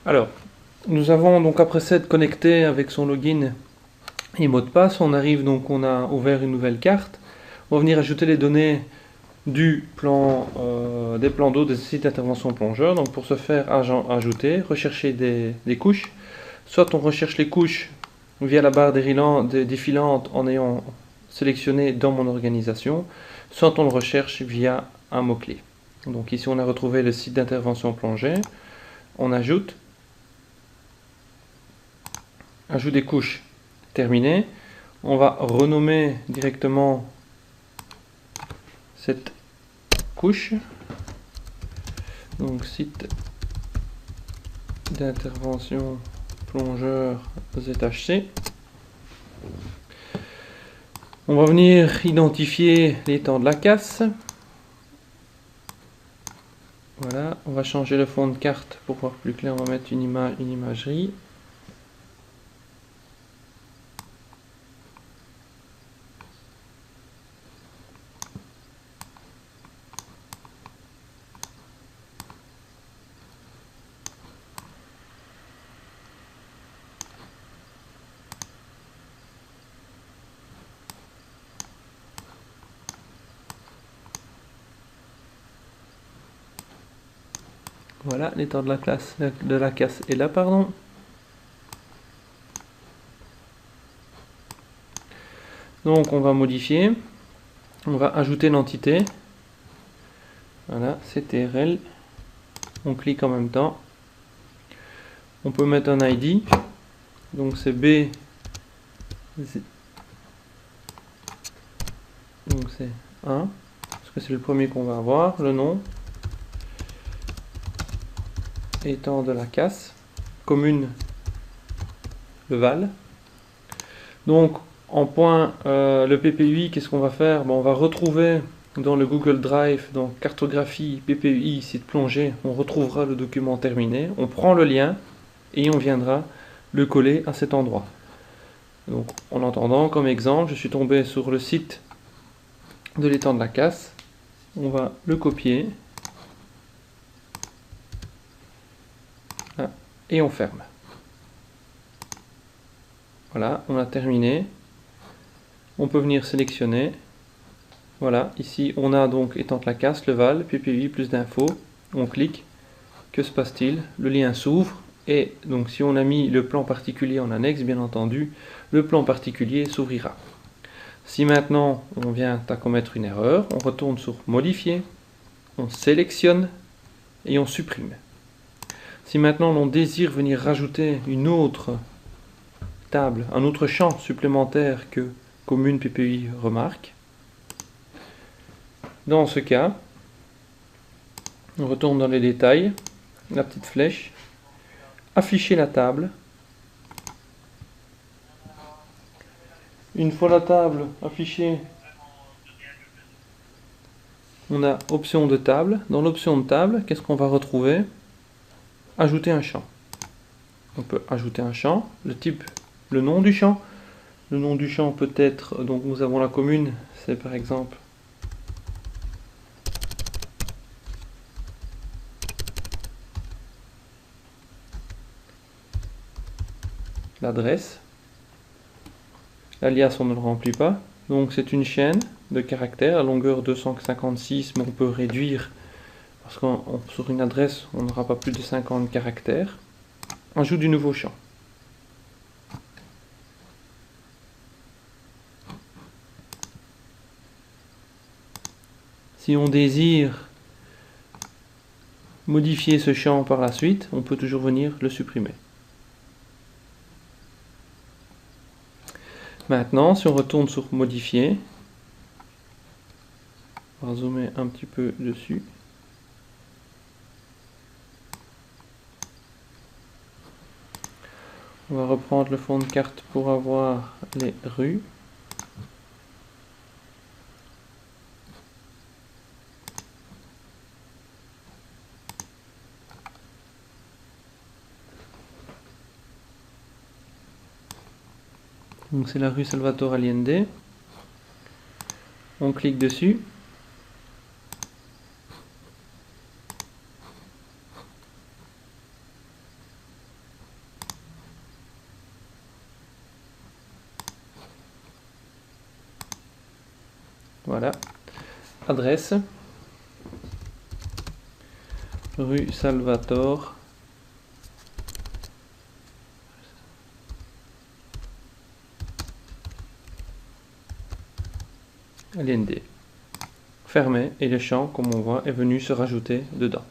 Alors, nous avons donc après s'être connecté avec son login et mot de passe, on arrive donc, on a ouvert une nouvelle carte. On va venir ajouter les données du plan, des plans d'eau des sites d'intervention plongeur. Donc pour ce faire, ajouter, rechercher des couches. Soit on recherche les couches via la barre défilante en ayant sélectionné dans mon organisation, soit on le recherche via un mot-clé. Donc ici on a retrouvé le site d'intervention plongée. On ajoute ajout des couches terminé. On va renommer directement cette couche. Donc site d'intervention plongeur ZHC. On va venir identifier l'étang de la casse. Voilà, on va changer le fond de carte pour voir plus clair, on va mettre une imagerie. Voilà, l'étang de la casse est là, pardon. Donc on va modifier, on va ajouter l'entité. Voilà, CTRL. On clique en même temps. On peut mettre un ID. Donc c'est B. Donc c'est 1. Parce que c'est le premier qu'on va avoir. Le nom. Étang de la casse. Commune Le Val. Donc en point le PPUI, qu'est-ce qu'on va faire? On va retrouver dans le Google Drive, dans cartographie PPUI site plongée, on retrouvera le document terminé. On prend le lien et on viendra le coller à cet endroit. Donc en entendant, comme exemple, je suis tombé sur le site de l'étang de la casse. On va le copier. Là, et on ferme. Voilà, on a terminé. On peut venir sélectionner. Voilà, ici on a donc étang de la casse, le Val, PPUI, plus d'infos. On clique. Que se passe-t-il? Le lien s'ouvre. Et donc si on a mis le plan particulier en annexe, bien entendu, le plan particulier s'ouvrira. Si maintenant on vient à commettre une erreur, on retourne sur modifier, on sélectionne et on supprime. Si maintenant on désire venir rajouter une autre table, un autre champ supplémentaire que commune PPI remarque, dans ce cas, on retourne dans les détails, la petite flèche, afficher la table. Une fois la table affichée, on a option de table. Dans l'option de table, qu'est-ce qu'on va retrouver? Ajouter un champ. On peut ajouter un champ, le type, le nom du champ. Le nom du champ peut être, donc nous avons la commune, c'est par exemple l'adresse. L'alias on ne le remplit pas. Donc c'est une chaîne de caractères à longueur 256, mais on peut réduire parce que sur une adresse on n'aura pas plus de 50 caractères. Ajoute du nouveau champ. Si on désire modifier ce champ par la suite, on peut toujours venir le supprimer. Maintenant, si on retourne sur modifier, on va zoomer un petit peu dessus. On va reprendre le fond de carte pour avoir les rues. Donc c'est la rue Salvatore Allende. On clique dessus. Voilà. Adresse. Rue Salvatore. Allende. Fermé, et le champ, comme on voit, est venu se rajouter dedans.